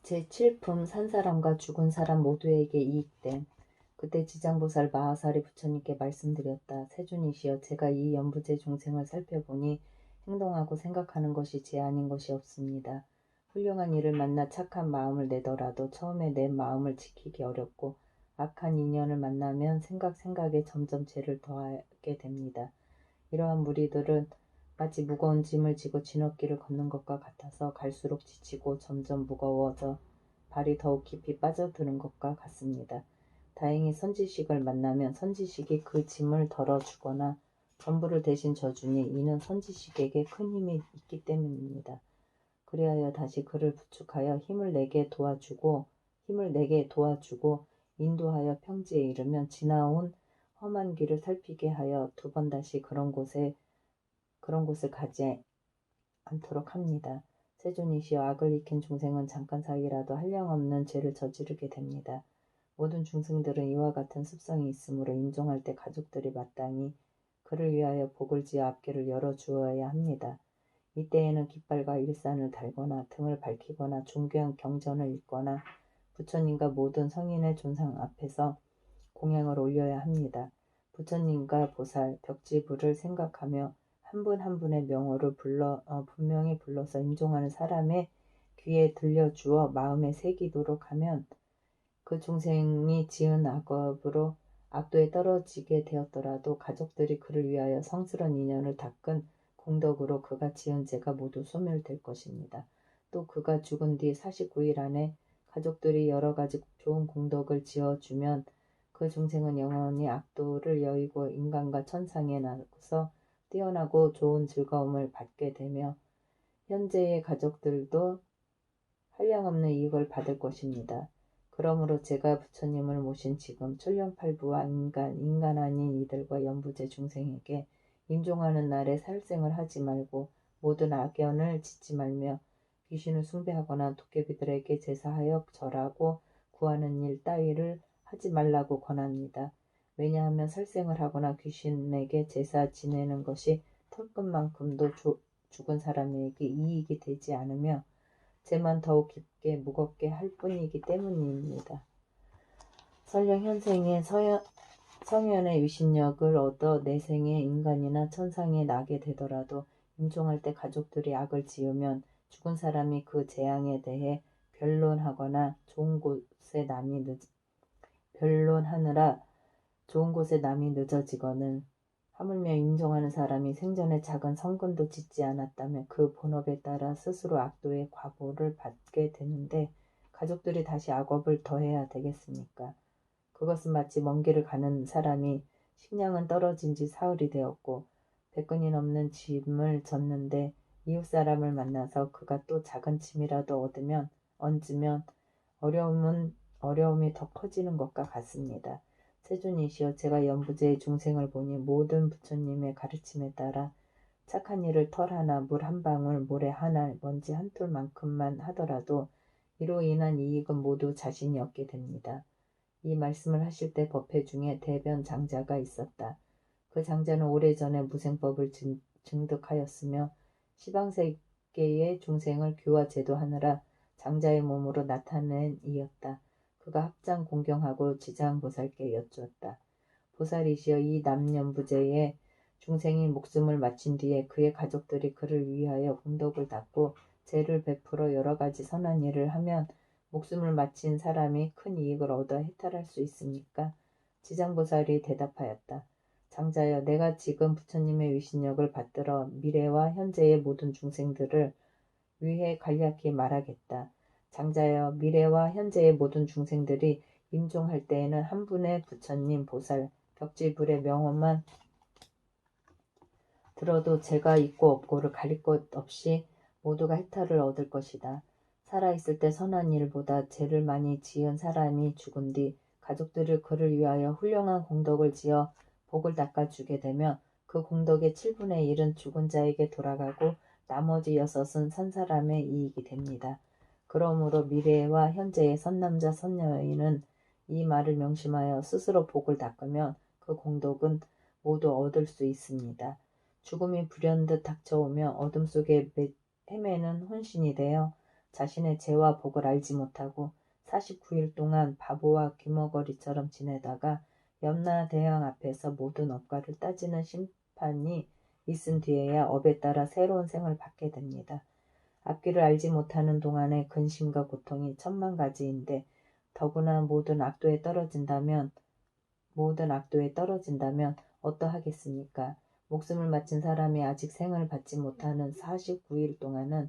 제7품 산 사람과 죽은 사람 모두에게 이익됨. 그때 지장보살 마하사리 부처님께 말씀드렸다. 세존이시여, 제가 이 연부제 중생을 살펴보니 행동하고 생각하는 것이 제 아닌 것이 없습니다. 훌륭한 이를 만나 착한 마음을 내더라도 처음에 내 마음을 지키기 어렵고 악한 인연을 만나면 생각에 점점 죄를 더하게 됩니다. 이러한 무리들은 마치 무거운 짐을 지고 진흙길을 걷는 것과 같아서 갈수록 지치고 점점 무거워져 발이 더욱 깊이 빠져드는 것과 같습니다. 다행히 선지식을 만나면 선지식이 그 짐을 덜어주거나 전부를 대신 져주니 이는 선지식에게 큰 힘이 있기 때문입니다. 그리하여 다시 그를 부축하여 힘을 내게 도와주고 인도하여 평지에 이르면 지나온 험한 길을 살피게 하여 두 번 다시 그런 곳을 가지 않도록 합니다. 세존이시여, 악을 익힌 중생은 잠깐 사이라도 한량없는 죄를 저지르게 됩니다. 모든 중생들은 이와 같은 습성이 있으므로 임종할 때 가족들이 마땅히 그를 위하여 복을 지어 앞길을 열어주어야 합니다. 이때에는 깃발과 일산을 달거나 등을 밝히거나 존귀한 경전을 읽거나 부처님과 모든 성인의 존상 앞에서 공양을 올려야 합니다. 부처님과 보살, 벽지부를 생각하며 한 분 한 분의 명호를 분명히 불러서 임종하는 사람의 귀에 들려주어 마음에 새기도록 하면 그 중생이 지은 악도에 떨어지게 되었더라도 가족들이 그를 위하여 성스러운 인연을 닦은 공덕으로 그가 지은 죄가 모두 소멸될 것입니다. 또 그가 죽은 뒤 49일 안에 가족들이 여러 가지 좋은 공덕을 지어주면 그 중생은 영원히 악도를 여의고 인간과 천상에 나서 뛰어나고 좋은 즐거움을 받게 되며 현재의 가족들도 한량없는 이익을 받을 것입니다. 그러므로 제가 부처님을 모신 지금 천령팔부와 인간 아닌 이들과 연부제 중생에게 임종하는 날에 살생을 하지 말고 모든 악연을 짓지 말며 귀신을 숭배하거나 도깨비들에게 제사하여 절하고 구하는 일 따위를 하지 말라고 권합니다. 왜냐하면 살생을 하거나 귀신에게 제사 지내는 것이 털끝만큼도 죽은 사람에게 이익이 되지 않으며 죄만 더욱 깊게 무겁게 할 뿐이기 때문입니다. 설령 현생에 성현의 위신력을 얻어 내생에 인간이나 천상에 나게 되더라도 임종할 때 가족들이 악을 지으면 죽은 사람이 그 재앙에 대해 변론하느라 좋은 곳에 남이 늦어지거늘 하물며 임종하는 사람이 생전에 작은 성근도 짓지 않았다면 그 본업에 따라 스스로 악도의 과보를 받게 되는데 가족들이 다시 악업을 더해야 되겠습니까? 그것은 마치 먼 길을 가는 사람이 식량은 떨어진 지 사흘이 되었고 100근이 넘는 짐을 졌는데 이웃 사람을 만나서 그가 또 작은 짐이라도 얹으면 어려움이 더 커지는 것과 같습니다. 세존이시여, 제가 연부제의 중생을 보니 모든 부처님의 가르침에 따라 착한 일을 털 하나, 물 한 방울, 모래 한 알, 먼지 한 톨만큼만 하더라도 이로 인한 이익은 모두 자신이 얻게 됩니다. 이 말씀을 하실 때 법회 중에 대변 장자가 있었다. 그 장자는 오래전에 무생법을 증득하였으며 시방세계의 중생을 교화 제도하느라 장자의 몸으로 나타낸 이였다. 그가 합장 공경하고 지장보살께 여쭈었다. 보살이시여, 이 남연부제의 중생이 목숨을 마친 뒤에 그의 가족들이 그를 위하여 공덕을 닦고 죄를 베풀어 여러 가지 선한 일을 하면 목숨을 마친 사람이 큰 이익을 얻어 해탈할 수 있습니까? 지장보살이 대답하였다. 장자여, 내가 지금 부처님의 위신력을 받들어 미래와 현재의 모든 중생들을 위해 간략히 말하겠다. 장자여, 미래와 현재의 모든 중생들이 임종할 때에는 한 분의 부처님, 보살, 벽지불의 명호만 들어도 죄가 있고 없고를 가릴 것 없이 모두가 해탈을 얻을 것이다. 살아있을 때 선한 일보다 죄를 많이 지은 사람이 죽은 뒤 가족들이 그를 위하여 훌륭한 공덕을 지어 복을 닦아주게 되면 그 공덕의 7분의 1은 죽은 자에게 돌아가고 나머지 6은 산 사람의 이익이 됩니다. 그러므로 미래와 현재의 선남자 선여인은 이 말을 명심하여 스스로 복을 닦으면 그 공덕은 모두 얻을 수 있습니다. 죽음이 불현듯 닥쳐오며 어둠 속에 헤매는 혼신이 되어 자신의 죄와 복을 알지 못하고 49일 동안 바보와 귀머거리처럼 지내다가 염라대왕 앞에서 모든 업과를 따지는 심판이 있은 뒤에야 업에 따라 새로운 생을 받게 됩니다. 앞길을 알지 못하는 동안의 근심과 고통이 천만 가지인데 더구나 모든 악도에 떨어진다면 어떠하겠습니까? 목숨을 마친 사람이 아직 생을 받지 못하는 49일 동안은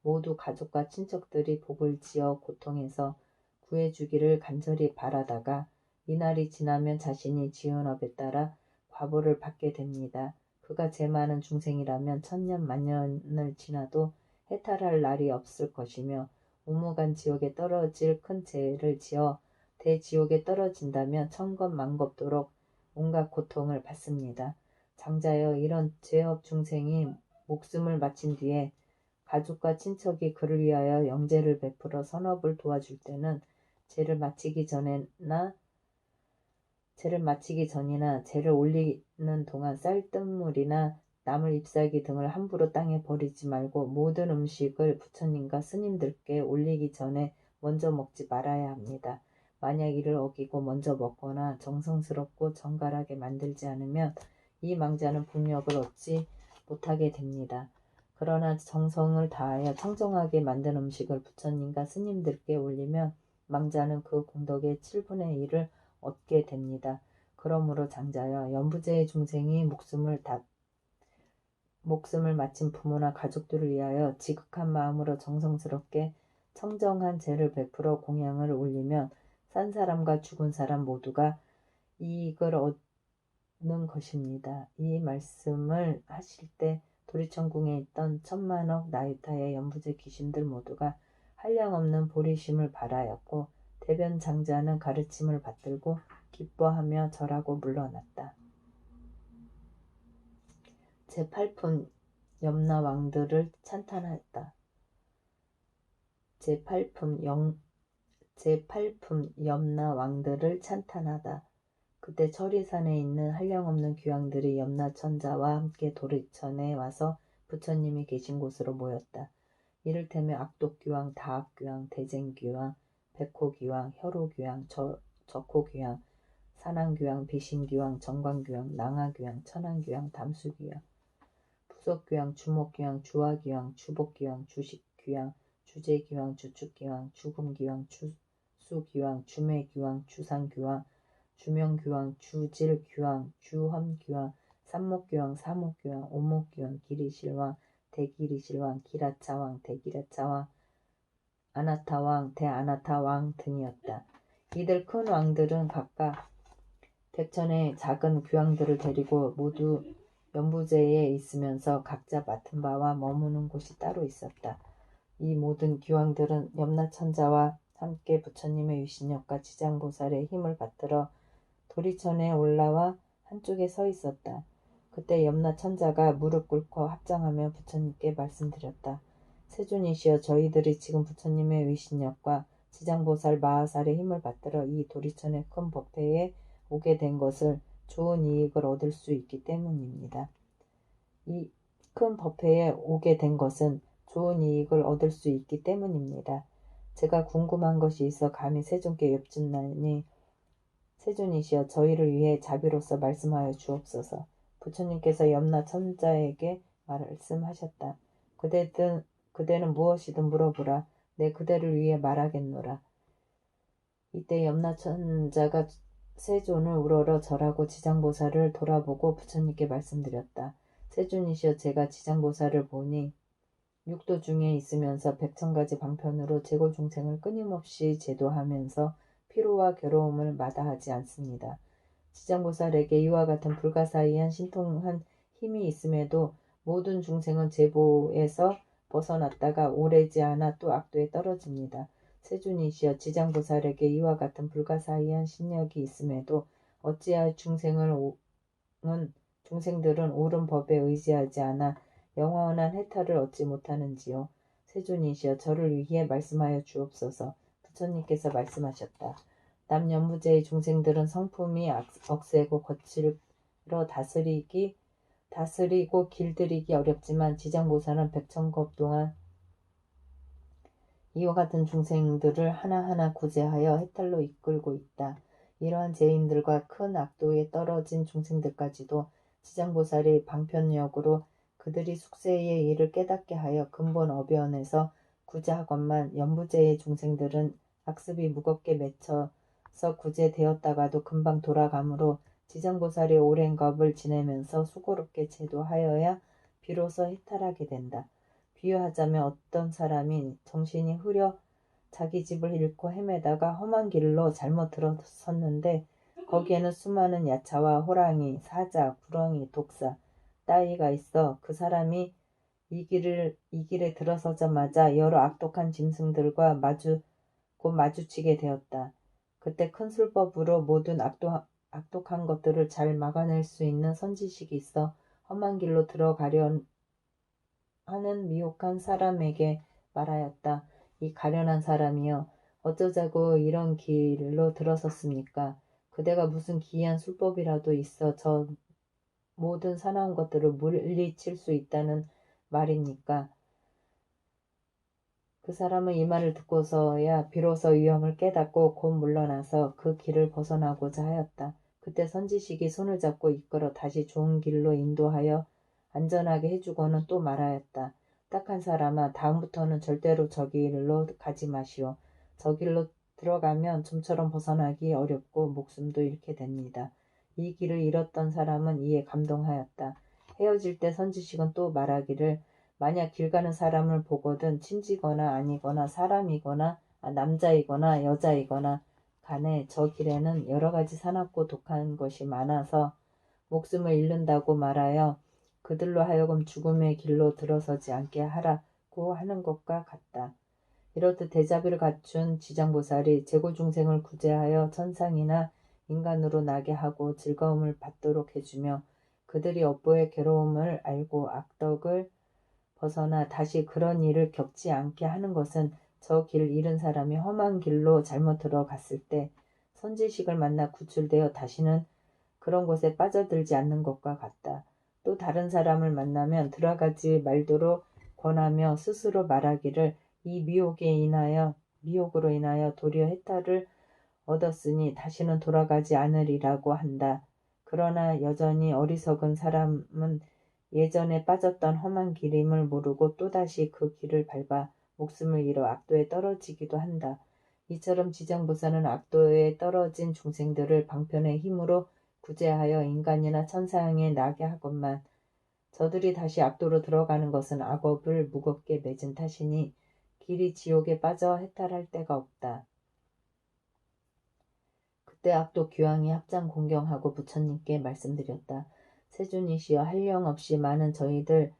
모두 가족과 친척들이 복을 지어 고통에서 구해주기를 간절히 바라다가 이날이 지나면 자신이 지은 업에 따라 과보를 받게 됩니다. 그가 죄 많은 중생이라면 천년 만년을 지나도 해탈할 날이 없을 것이며 우무간 지옥에 떨어질 큰 죄를 지어 대지옥에 떨어진다면 천겁만겁도록 온갖 고통을 받습니다. 장자여, 이런 죄업 중생이 목숨을 마친 뒤에 가족과 친척이 그를 위하여 영제를 베풀어 선업을 도와줄 때는 죄를 마치기 전이나 죄를 올리는 동안 쌀뜨물이나 나물 잎사귀 등을 함부로 땅에 버리지 말고 모든 음식을 부처님과 스님들께 올리기 전에 먼저 먹지 말아야 합니다. 만약 이를 어기고 먼저 먹거나 정성스럽고 정갈하게 만들지 않으면 이 망자는 분력을 얻지 못하게 됩니다. 그러나 정성을 다하여 청정하게 만든 음식을 부처님과 스님들께 올리면 망자는 그 공덕의 7분의 1을 얻게 됩니다. 그러므로 장자여, 연부제의 중생이 목숨을 마친 부모나 가족들을 위하여 지극한 마음으로 정성스럽게 청정한 제를 베풀어 공양을 올리면 산 사람과 죽은 사람 모두가 이익을 얻는 것입니다. 이 말씀을 하실 때 도리천궁에 있던 천만억 나이타의 연부제 귀신들 모두가 한량없는 보리심을 발하였고 대변 장자는 가르침을 받들고 기뻐하며 절하고 물러났다. 제8품 염라왕들을 찬탄하였다. 제8품 염라왕들을 찬탄하다. 그때 철이산에 있는 한량없는 귀왕들이 염라천자와 함께 도리천에 와서 부처님이 계신 곳으로 모였다. 이를테면 악독귀왕, 다악귀왕, 대쟁귀왕, 백호귀왕, 혈호귀왕, 적호귀왕, 산왕귀왕, 비신귀왕, 정광귀왕, 낭하귀왕, 천왕귀왕, 담수귀왕, 부석귀왕, 주목귀왕, 주화귀왕, 주복귀왕, 주식귀왕, 주제귀왕, 주축귀왕, 주금귀왕, 주수귀왕, 주매귀왕, 주상귀왕, 주명귀왕, 주질귀왕, 주험귀왕, 삼목귀왕, 사목귀왕, 오목귀왕, 기리실왕, 대기리실왕, 기라차왕, 대기라차왕, 아나타왕, 대아나타왕 등이었다. 이들 큰 왕들은 각각 백천의 작은 귀왕들을 데리고 모두 연부제에 있으면서 각자 맡은 바와 머무는 곳이 따로 있었다. 이 모든 귀왕들은 염라천자와 함께 부처님의 위신력과 지장보살의 힘을 받들어 도리천에 올라와 한쪽에 서 있었다. 그때 염라천자가 무릎 꿇고 합장하며 부처님께 말씀드렸다. 세존이시여, 저희들이 지금 부처님의 위신력과 지장보살 마하살의 힘을 받들어 이 도리천의 큰 법회에 오게 된 것을 좋은 이익을 얻을 수 있기 때문입니다. 이 큰 법회에 오게 된 것은 좋은 이익을 얻을 수 있기 때문입니다. 제가 궁금한 것이 있어 감히 세존께 여쭙나니 세존이시여, 저희를 위해 자비로서 말씀하여 주옵소서. 부처님께서 염라천자에게 말씀하셨다. 그대는 무엇이든 물어보라. 내 그대를 위해 말하겠노라. 이때 염라천자가 세존을 우러러 절하고 지장보살을 돌아보고 부처님께 말씀드렸다. 세존이시여, 제가 지장보살을 보니 육도 중에 있으면서 백천가지 방편으로 제고 중생을 끊임없이 제도하면서 피로와 괴로움을 마다하지 않습니다. 지장보살에게 이와 같은 불가사의한 신통한 힘이 있음에도 모든 중생은 제보에서 벗어났다가 오래지 않아 또 악도에 떨어집니다. 세존이시여, 지장보살에게 이와 같은 불가사의한 신력이 있음에도 어찌하여 중생들은 옳은 법에 의지하지 않아 영원한 해탈을 얻지 못하는지요. 세존이시여, 저를 위해 말씀하여 주옵소서. 부처님께서 말씀하셨다. 남연부제의 중생들은 성품이 억세고 거칠어 다스리고 길들이기 어렵지만 지장보살은 백천겁 동안 이와 같은 중생들을 하나하나 구제하여 해탈로 이끌고 있다. 이러한 죄인들과 큰 악도에 떨어진 중생들까지도 지장보살이 방편력으로 그들이 숙세의 일을 깨닫게 하여 근본 어변에서 구제하건만 연부죄의 중생들은 악습이 무겁게 맺혀서 구제되었다가도 금방 돌아가므로 지장보살이 오랜 겁을 지내면서 수고롭게 제도하여야 비로소 해탈하게 된다. 비유하자면 어떤 사람이 정신이 흐려 자기 집을 잃고 헤매다가 험한 길로 잘못 들어섰는데 거기에는 수많은 야차와 호랑이, 사자, 구렁이, 독사, 따위가 있어 그 사람이 이 길에 들어서자마자 여러 악독한 짐승들과 마주치게 되었다. 그때 큰 술법으로 모든 악독한 것들을 잘 막아낼 수 있는 선지식이 있어 험한 길로 들어가려 하는 미혹한 사람에게 말하였다. 이 가련한 사람이여, 어쩌자고 이런 길로 들어섰습니까? 그대가 무슨 기이한 술법이라도 있어 저 모든 사나운 것들을 물리칠 수 있다는 말입니까? 그 사람은 이 말을 듣고서야 비로소 위험을 깨닫고 곧 물러나서 그 길을 벗어나고자 하였다. 그때 선지식이 손을 잡고 이끌어 다시 좋은 길로 인도하여 안전하게 해주고는 또 말하였다. 딱한 사람아, 다음부터는 절대로 저 길로 가지 마시오. 저 길로 들어가면 좀처럼 벗어나기 어렵고 목숨도 잃게 됩니다. 이 길을 잃었던 사람은 이에 감동하였다. 헤어질 때 선지식은 또 말하기를 만약 길 가는 사람을 보거든 친지거나 아니거나 사람이거나 남자이거나 여자이거나 간에 저 길에는 여러 가지 사납고 독한 것이 많아서 목숨을 잃는다고 말하여 그들로 하여금 죽음의 길로 들어서지 않게 하라고 하는 것과 같다. 이렇듯 대자비를 갖춘 지장보살이 재고중생을 구제하여 천상이나 인간으로 나게 하고 즐거움을 받도록 해주며 그들이 업보의 괴로움을 알고 악덕을 벗어나 다시 그런 일을 겪지 않게 하는 것은 저 길 잃은 사람이 험한 길로 잘못 들어갔을 때 선지식을 만나 구출되어 다시는 그런 곳에 빠져들지 않는 것과 같다. 또 다른 사람을 만나면 들어가지 말도록 권하며 스스로 말하기를 이 미혹으로 인하여 도리어 해탈을 얻었으니 다시는 돌아가지 않으리라고 한다. 그러나 여전히 어리석은 사람은 예전에 빠졌던 험한 길임을 모르고 또다시 그 길을 밟아 목숨을 잃어 악도에 떨어지기도 한다. 이처럼 지장보살은 악도에 떨어진 중생들을 방편의 힘으로 구제하여 인간이나 천상에 나게 하건만 저들이 다시 악도로 들어가는 것은 악업을 무겁게 맺은 탓이니 길이 지옥에 빠져 해탈할 데가 없다. 그때 악도 규황이 합장 공경하고 부처님께 말씀드렸다. 세존이시여, 한량없이 많은 저희들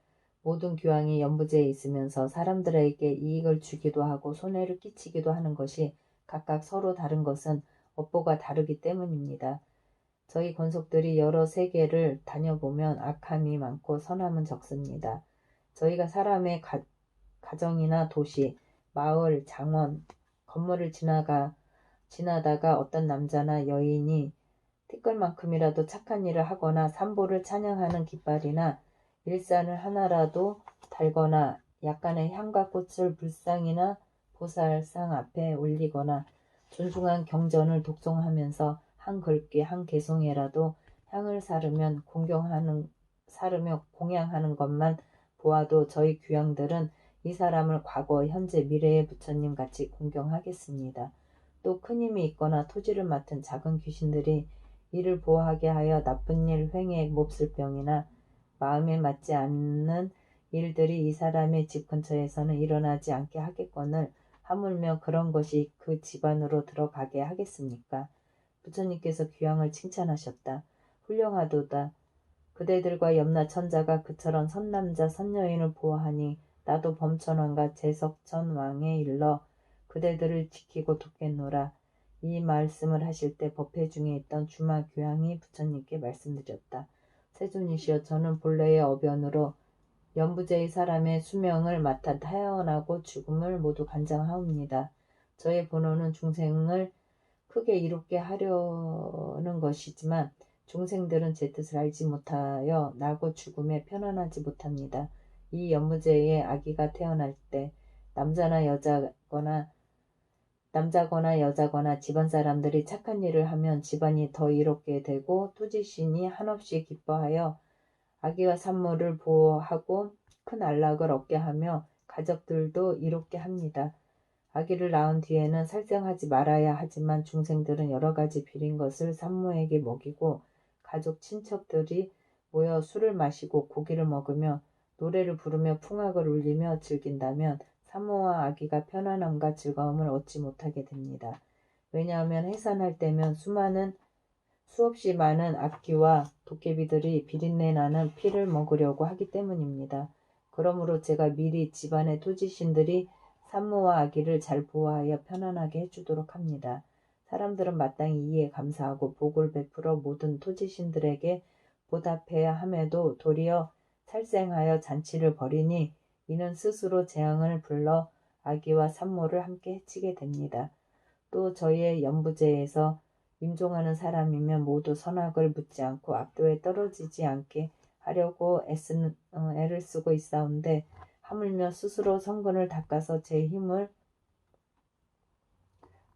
모든 규황이 연부제에 있으면서 사람들에게 이익을 주기도 하고 손해를 끼치기도 하는 것이 각각 서로 다른 것은 업보가 다르기 때문입니다. 저희 권속들이 여러 세계를 다녀보면 악함이 많고 선함은 적습니다. 저희가 사람의 가정이나 도시, 마을, 장원, 건물을 지나다가 어떤 남자나 여인이 티끌만큼이라도 착한 일을 하거나 삼보를 찬양하는 깃발이나 일산을 하나라도 달거나 약간의 향과 꽃을 불상이나 보살상 앞에 올리거나 존중한 경전을 독송하면서 한 글귀 한 개송에라도 향을 사르며 공양하는 것만 보아도 저희 귀양들은 이 사람을 과거, 현재, 미래의 부처님 같이 공경하겠습니다. 또 큰 힘이 있거나 토지를 맡은 작은 귀신들이 이를 보호하게 하여 나쁜 일, 횡액, 몹쓸병이나 마음에 맞지 않는 일들이 이 사람의 집 근처에서는 일어나지 않게 하겠거늘 하물며 그런 것이 그 집안으로 들어가게 하겠습니까? 부처님께서 귀향을 칭찬하셨다. 훌륭하도다. 그대들과 염라 천자가 그처럼 선남자 선여인을 보호하니 나도 범천왕과 제석천왕에 일러 그대들을 지키고 돕겠노라. 이 말씀을 하실 때 법회 중에 있던 주마 교양이 부처님께 말씀드렸다. 세존이시여, 저는 본래의 어변으로 연부제의 사람의 수명을 맡아 태어나고 죽음을 모두 관장하옵니다. 저의 본호는 중생을 크게 이롭게 하려는 것이지만 중생들은 제 뜻을 알지 못하여 나고 죽음에 편안하지 못합니다. 이 연무제의 아기가 태어날 때 남자거나 여자거나 집안 사람들이 착한 일을 하면 집안이 더 이롭게 되고 토지신이 한없이 기뻐하여 아기와 산모를 보호하고 큰 안락을 얻게 하며 가족들도 이롭게 합니다. 아기를 낳은 뒤에는 살생하지 말아야 하지만 중생들은 여러 가지 비린 것을 산모에게 먹이고 가족 친척들이 모여 술을 마시고 고기를 먹으며 노래를 부르며 풍악을 울리며 즐긴다면 산모와 아기가 편안함과 즐거움을 얻지 못하게 됩니다. 왜냐하면 해산할 때면 수없이 많은 악귀와 도깨비들이 비린내 나는 피를 먹으려고 하기 때문입니다. 그러므로 제가 미리 집안의 토지신들이 산모와 아기를 잘 보호하여 편안하게 해주도록 합니다. 사람들은 마땅히 이에 감사하고 복을 베풀어 모든 토지신들에게 보답해야 함에도 도리어 살생하여 잔치를 벌이니 이는 스스로 재앙을 불러 아기와 산모를 함께 해치게 됩니다. 또 저희의 연부제에서 임종하는 사람이면 모두 선악을 묻지 않고 악도에 떨어지지 않게 하려고 애를 쓰고 있사온데 하물며 스스로 성근을 닦아서 제 힘을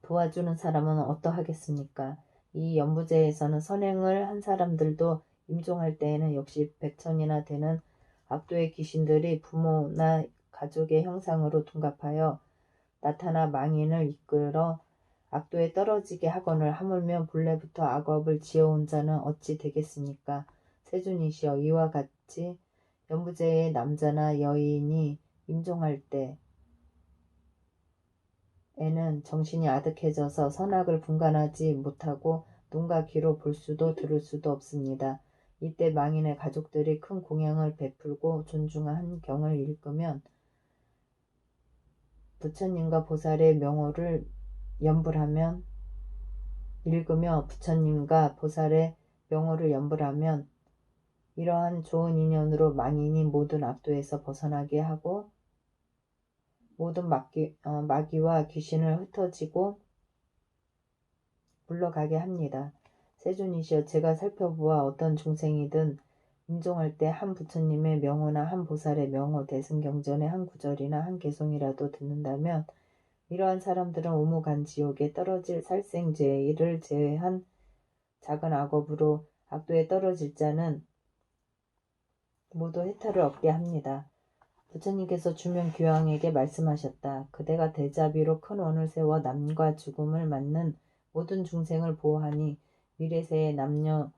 도와주는 사람은 어떠하겠습니까? 이 연부제에서는 선행을 한 사람들도 임종할 때에는 역시 100천이나 되는 악도의 귀신들이 부모나 가족의 형상으로 둔갑하여 나타나 망인을 이끌어 악도에 떨어지게 하거늘 하물며 본래부터 악업을 지어온 자는 어찌 되겠습니까? 세준이시여 이와 같이 연부제의 남자나 여인이 임종할 때에는 정신이 아득해져서 선악을 분간하지 못하고 눈과 귀로 볼 수도 들을 수도 없습니다. 이때 망인의 가족들이 큰 공양을 베풀고 존중한 경을 읽으면 부처님과 보살의 명호를 읽으며 부처님과 보살의 명호를 연불하면 이러한 좋은 인연으로 망인이 모든 악도에서 벗어나게 하고 모든 마귀와 귀신을 흩어지고 물러가게 합니다. 세존이시여 제가 살펴보아 어떤 중생이든 임종할 때 한 부처님의 명호나 한 보살의 명호 대승경전의 한 구절이나 한 개송이라도 듣는다면 이러한 사람들은 오무간지옥에 떨어질 살생죄를 제외한 작은 악업으로 악도에 떨어질 자는 모두 해탈을 얻게 합니다. 부처님께서 주명규황에게 말씀하셨다. 그대가 대자비로 큰 원을 세워 남과 죽음을 맞는 모든 중생을 보호하니 미래세에 남녀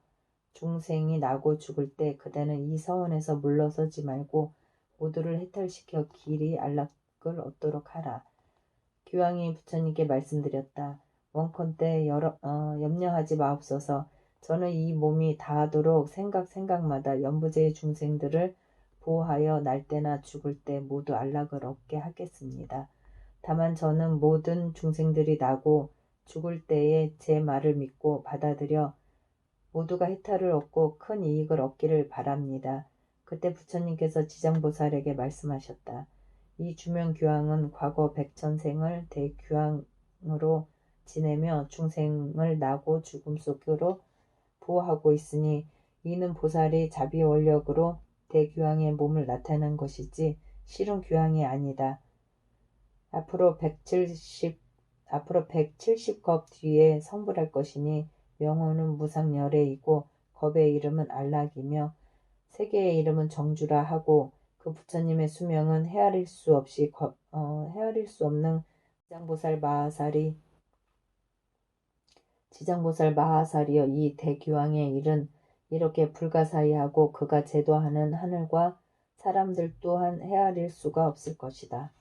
중생이 나고 죽을 때 그대는 이 서원에서 물러서지 말고 모두를 해탈시켜 길이 안락을 얻도록 하라. 규황이 부처님께 말씀드렸다. 원컨대 염려하지 마옵소서. 저는 이 몸이 다하도록 생각마다 연부제의 중생들을 보호하여 날 때나 죽을 때 모두 안락을 얻게 하겠습니다. 다만 저는 모든 중생들이 나고 죽을 때에 제 말을 믿고 받아들여 모두가 해탈을 얻고 큰 이익을 얻기를 바랍니다. 그때 부처님께서 지장보살에게 말씀하셨다. 이 주명규황은 과거 백천생을 대규황으로 지내며 중생을 나고 죽음 속으로 보호하고 있으니 이는 보살이 자비원력으로 대규황의 몸을 나타낸 것이지 실은 규황이 아니다. 앞으로 170겁 뒤에 성불할 것이니 명호는 무상열애이고 겁의 이름은 안락이며 세계의 이름은 정주라 하고 그 부처님의 수명은 헤아릴 수 없는 지장보살 마하살이여 이 대규황의 일은 이렇게 불가사의하고 그가 제도하는 하늘과 사람들 또한 헤아릴 수가 없을 것이다.